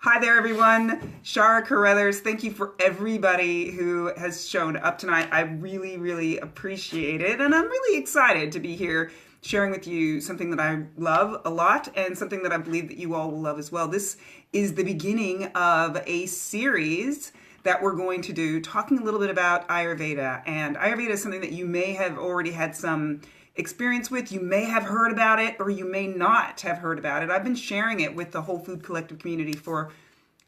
Hi there, everyone. Chara Caruthers. Thank you for everybody who has shown up tonight. I really, really appreciate it. And I'm really excited to be here sharing with you something that I love a lot and something that I believe that you all will love as well. This is the beginning of a series that we're going to do talking a little bit about Ayurveda. And Ayurveda is something that you may have already had some experience with. You may have heard about it or you may not have heard about it. I've been sharing it with the Whole Food Collective community for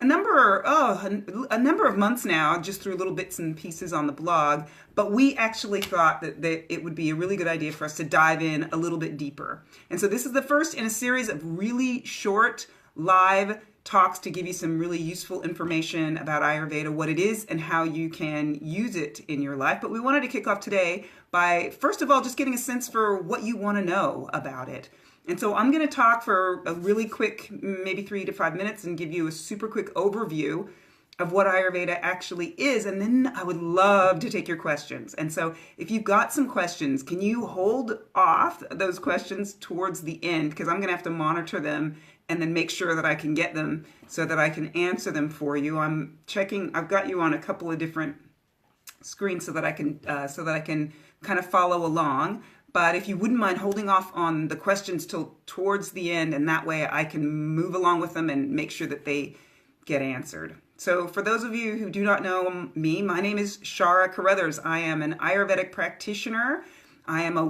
a number of months now, just through little bits and pieces on the blog. But we actually thought that it would be a really good idea for us to dive in a little bit deeper. And so this is the first in a series of really short live talks to give you some really useful information about Ayurveda, what it is and how you can use it in your life. But we wanted to kick off today by, first of all, just getting a sense for what you want to know about it. And so I'm going to talk for a really quick, maybe 3 to 5 minutes, and give you a super quick overview of what Ayurveda actually is. And then I would love to take your questions. And so if you've got some questions, can you hold off those questions towards the end? Because I'm going to have to monitor them and then make sure that I can get them so that I can answer them for you. I'm checking, I've got you on a couple of different screens so that I can kind of follow along. But if you wouldn't mind holding off on the questions till towards the end, and that way I can move along with them and make sure that they get answered. So for those of you who do not know me, my name is Chara Caruthers. I am an Ayurvedic practitioner. I am a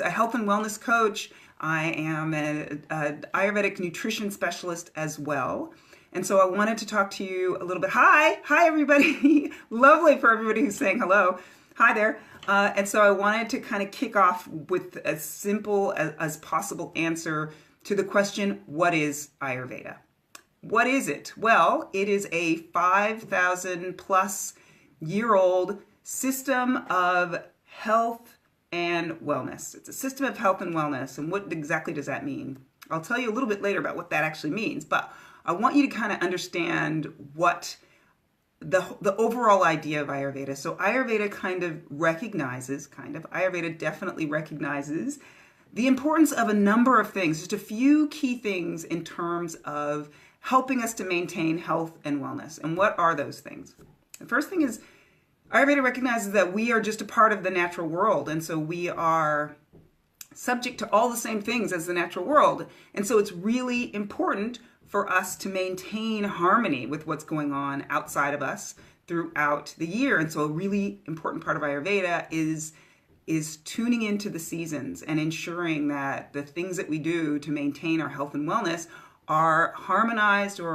health and wellness coach. I am an Ayurvedic nutrition specialist as well. And so I wanted to talk to you a little bit. Hi everybody. Lovely for everybody who's saying hello. Hi there. And so I wanted to kind of kick off with as simple as possible answer to the question, what is Ayurveda? What is it? Well, it is a 5,000 plus year old system of health and wellness. It's a system of health and wellness. And what exactly does that mean? I'll tell you a little bit later about what that actually means, but I want you to kind of understand what the overall idea of Ayurveda. So Ayurveda Ayurveda definitely recognizes the importance of a number of things, just a few key things in terms of helping us to maintain health and wellness. And what are those things? The first thing is Ayurveda recognizes that we are just a part of the natural world. And so we are subject to all the same things as the natural world. And so it's really important for us to maintain harmony with what's going on outside of us throughout the year. And so a really important part of Ayurveda is tuning into the seasons and ensuring that the things that we do to maintain our health and wellness are harmonized or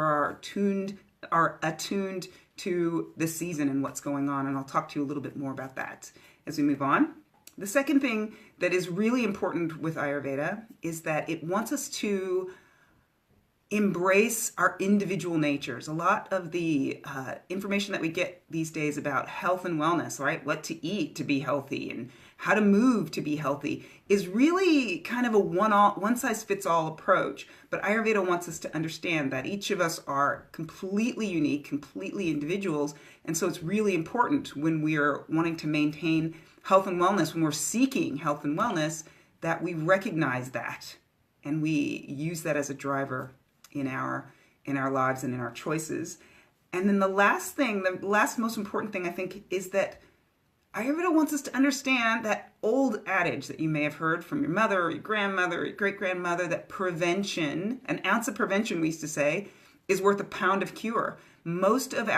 are attuned to the season and what's going on. And I'll talk to you a little bit more about that as we move on. The second thing that is really important with Ayurveda is that it wants us to embrace our individual natures. A lot of the information that we get these days about health and wellness, right? What to eat to be healthy and how to move to be healthy is really kind of a one-size-fits-all approach. But Ayurveda wants us to understand that each of us are completely unique, completely individuals. And so it's really important when we are wanting to maintain health and wellness, when we're seeking health and wellness, that we recognize that and we use that as a driver in our lives and in our choices. And then the last most important thing I think is that Ayurveda wants us to understand that old adage that you may have heard from your mother or your grandmother or your great-grandmother, that prevention, an ounce of prevention, we used to say, is worth a pound of cure. A lot of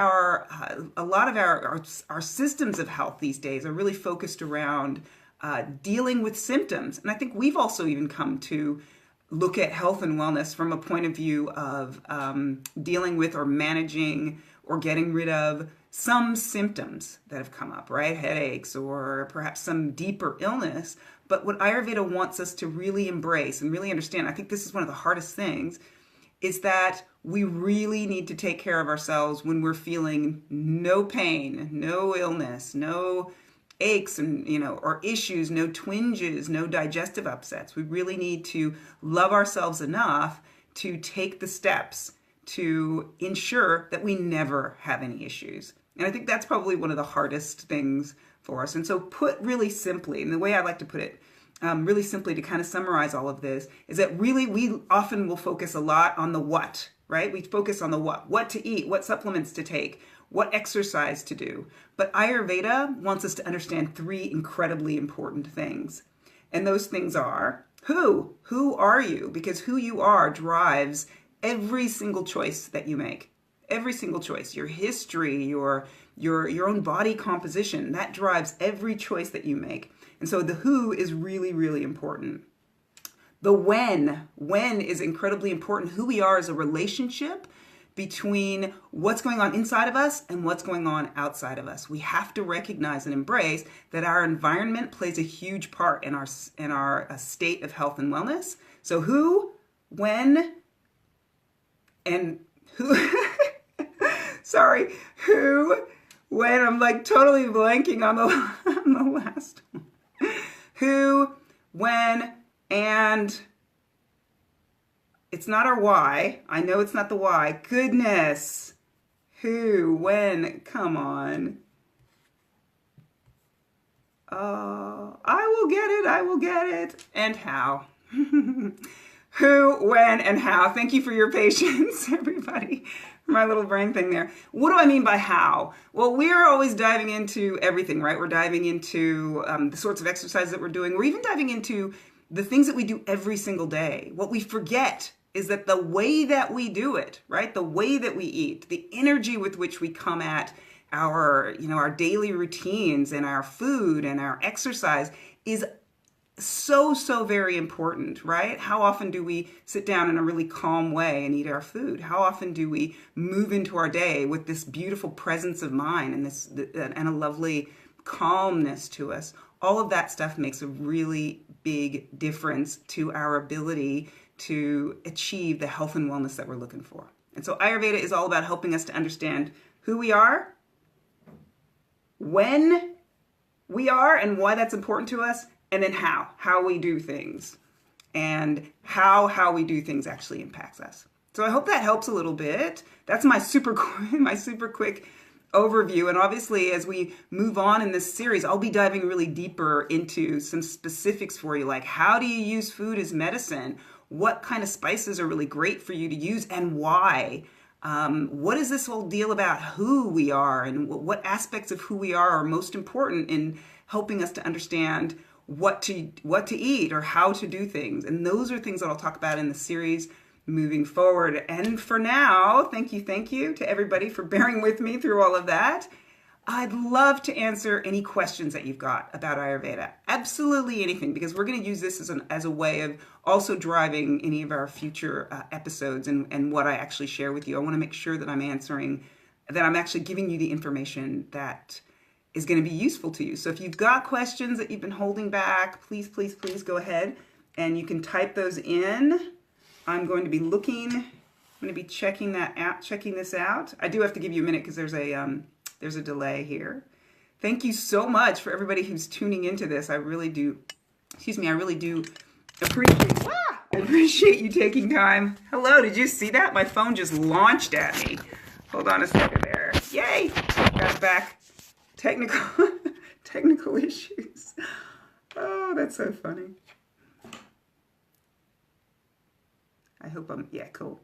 our systems of health these days are really focused around dealing with symptoms. And I think we've also even come to look at health and wellness from a point of view of dealing with or managing or getting rid of some symptoms that have come up, right? Headaches or perhaps some deeper illness. But what Ayurveda wants us to really embrace and really understand, I think this is one of the hardest things, is that we really need to take care of ourselves when we're feeling no pain, no illness, no aches and or issues, no twinges, no digestive upsets. We really need to love ourselves enough to take the steps to ensure that we never have any issues. And I think that's probably one of the hardest things for us. And so put really simply, and the way I like to put it really simply to kind of summarize all of this, is that really we often will focus a lot on the what right? We focus on the what to eat, what supplements to take, what exercise to do. But Ayurveda wants us to understand three incredibly important things. And those things are who? Who are you? Because who you are drives every single choice that you make. Every single choice, your history, your own body composition, that drives every choice that you make. And so the who is really, really important. The when is incredibly important. Who we are is a relationship between what's going on inside of us and what's going on outside of us. We have to recognize and embrace that our environment plays a huge part in our state of health and wellness. So who, when, and who, sorry, who, when, I'm like totally blanking on the last one. Who, when, and it's not our why. I know it's not the why. Goodness. Who, when, come on. I will get it. And how. Who, when, and how. Thank you for your patience, everybody. My little brain thing there. What do I mean by how? Well, we're always diving into everything, right? We're diving into the sorts of exercises that we're doing. We're even diving into the things that we do every single day. What we forget is that the way that we do it, right? The way that we eat, the energy with which we come at our daily routines and our food and our exercise is so very important, right? How often do we sit down in a really calm way and eat our food? How often do we move into our day with this beautiful presence of mind and a lovely calmness to us? All of that stuff makes a really big difference to our ability to achieve the health and wellness that we're looking for. And so Ayurveda is all about helping us to understand who we are, when we are and why that's important to us, and then how we do things, and how we do things actually impacts us. So I hope that helps a little bit. That's my super quick overview. And obviously, as we move on in this series, I'll be diving really deeper into some specifics for you, like how do you use food as medicine? What kind of spices are really great for you to use and why? What is this whole deal about who we are and what aspects of who we are most important in helping us to understand what to eat or how to do things. And those are things that I'll talk about in the series moving forward. And for now, thank you to everybody for bearing with me through all of that. I'd love to answer any questions that you've got about Ayurveda. Absolutely anything, because we're going to use this as a way of also driving any of our future episodes and what I actually share with you. I want to make sure that I'm actually giving you the information that is going to be useful to you. So if you've got questions that you've been holding back, please go ahead and you can type those in. I'm going to be checking this out. I do have to give you a minute because there's a delay here. Thank you so much for everybody who's tuning into this. I really do appreciate you taking time. Hello, did you see that? My phone just launched at me. Hold on a second there. Yay, got it back. Technical issues. Oh, that's so funny. I hope cool.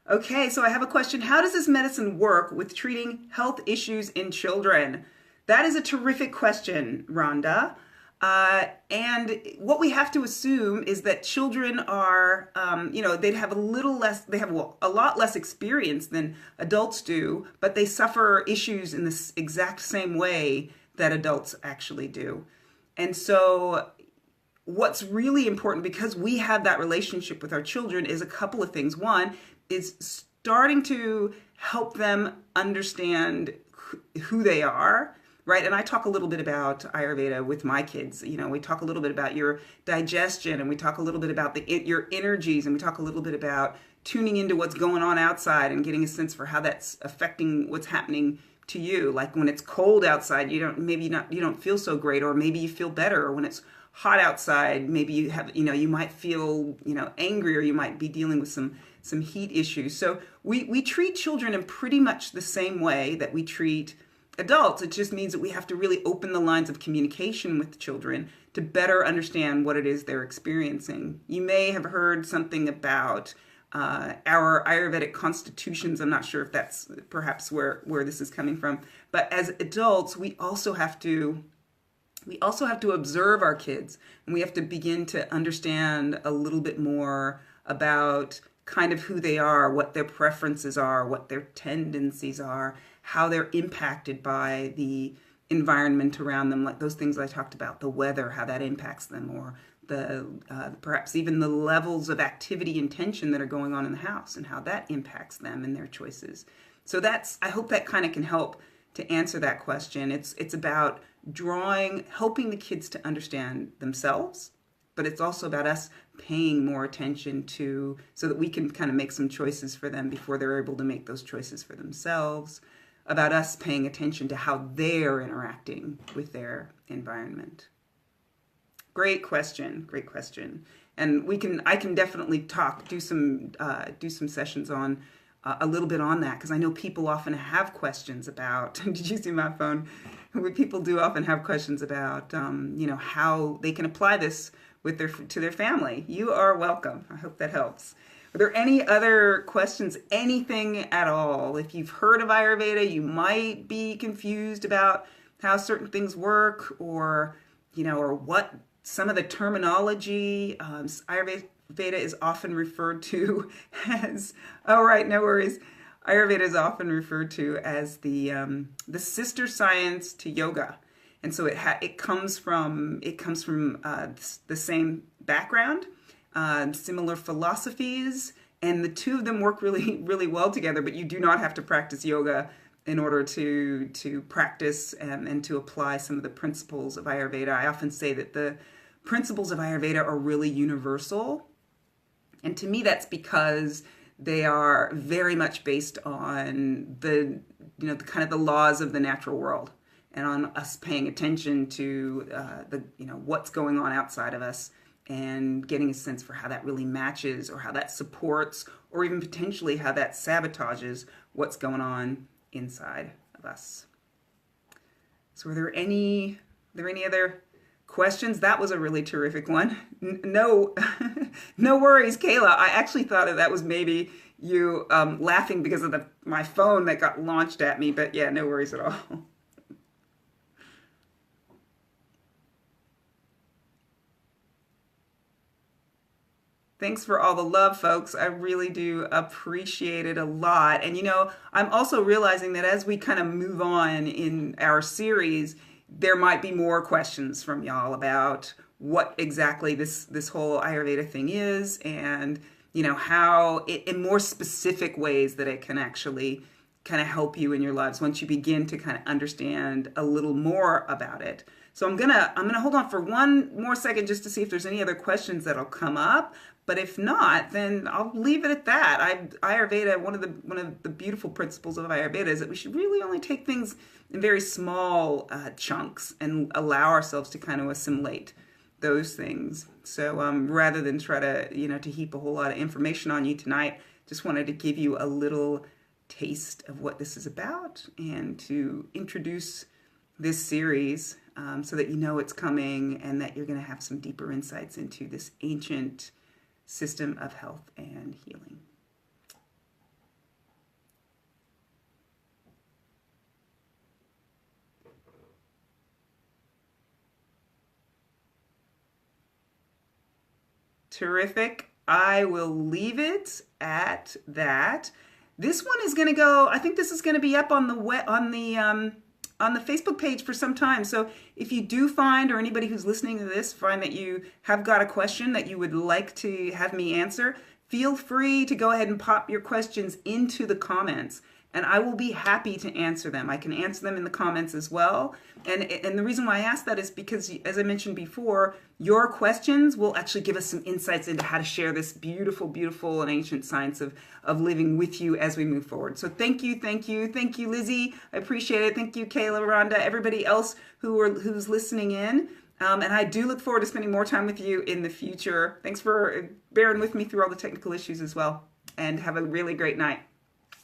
Okay, so I have a question. How does this medicine work with treating health issues in children? That is a terrific question, Rhonda. And what we have to assume is that children are, they have a lot less experience than adults do, but they suffer issues in this exact same way that adults actually do. And so what's really important, because we have that relationship with our children, is a couple of things. One is starting to help them understand who they are. Right, and I talk a little bit about Ayurveda with my kids. We talk a little bit about your digestion, and we talk a little bit about your energies, and we talk a little bit about tuning into what's going on outside and getting a sense for how that's affecting what's happening to you. Like when it's cold outside, you don't feel so great, or maybe you feel better. Or when it's hot outside, maybe you might feel angry, or you might be dealing with some heat issues. So we treat children in pretty much the same way that we treat adults. It just means that we have to really open the lines of communication with children to better understand what it is they're experiencing. You may have heard something about our Ayurvedic constitutions. I'm not sure if that's perhaps where this is coming from. But as adults, we also have to observe our kids, and we have to begin to understand a little bit more about kind of who they are, what their preferences are, what their tendencies are, how they're impacted by the environment around them, like those things I talked about, the weather, how that impacts them, or the perhaps even the levels of activity and tension that are going on in the house and how that impacts them and their choices. So I hope that kind of can help to answer that question. It's about helping the kids to understand themselves, but it's also about us paying more attention so that we can kind of make some choices for them before they're able to make those choices for themselves, about us paying attention to how they're interacting with their environment. Great question. And I can definitely do some sessions on a little bit on that, because I know people often have questions about, did you see my phone? People do often have questions about, how they can apply this to their family. You are welcome. I hope that helps. Are there any other questions, anything at all? If you've heard of Ayurveda, you might be confused about how certain things work, or what some of the terminology. Ayurveda is often referred to as, oh right, no worries. Ayurveda is often referred to as the sister science to yoga, and so it comes from the same background, similar philosophies, and the two of them work really, really well together. But you do not have to practice yoga in order to practice and to apply some of the principles of Ayurveda. I often say that the principles of Ayurveda are really universal, and to me that's because they are very much based on the kind of the laws of the natural world, and on us paying attention to what's going on outside of us, and getting a sense for how that really matches, or how that supports, or even potentially how that sabotages what's going on inside of us. So are there any other questions? That was a really terrific one. No, no worries, Kayla. I actually thought that was maybe you laughing because of my phone that got launched at me, but yeah, no worries at all. Thanks for all the love, folks. I really do appreciate it a lot. And I'm also realizing that as we kind of move on in our series, there might be more questions from y'all about what exactly this whole Ayurveda thing is, and how it, in more specific ways, that it can actually kind of help you in your lives once you begin to kind of understand a little more about it. So I'm gonna hold on for one more second just to see if there's any other questions that'll come up. But if not, then I'll leave it at that. Ayurveda, one of the beautiful principles of Ayurveda is that we should really only take things in very small chunks and allow ourselves to kind of assimilate those things. So rather than try to heap a whole lot of information on you tonight, just wanted to give you a little taste of what this is about, and to introduce this series so that it's coming, and that you're going to have some deeper insights into this ancient system of health and healing. Terrific. I will leave it at that. This one is going to go, I think this is going to be up on the Facebook page for some time. So if you do find, or anybody who's listening to this, find that you have got a question that you would like to have me answer, feel free to go ahead and pop your questions into the comments, and I will be happy to answer them. I can answer them in the comments as well. And the reason why I ask that is because, as I mentioned before, your questions will actually give us some insights into how to share this beautiful, beautiful and ancient science of living with you as we move forward. So thank you, Lizzie. I appreciate it. Thank you, Kayla, Rhonda, everybody else who's listening in. And I do look forward to spending more time with you in the future. Thanks for bearing with me through all the technical issues as well. And have a really great night.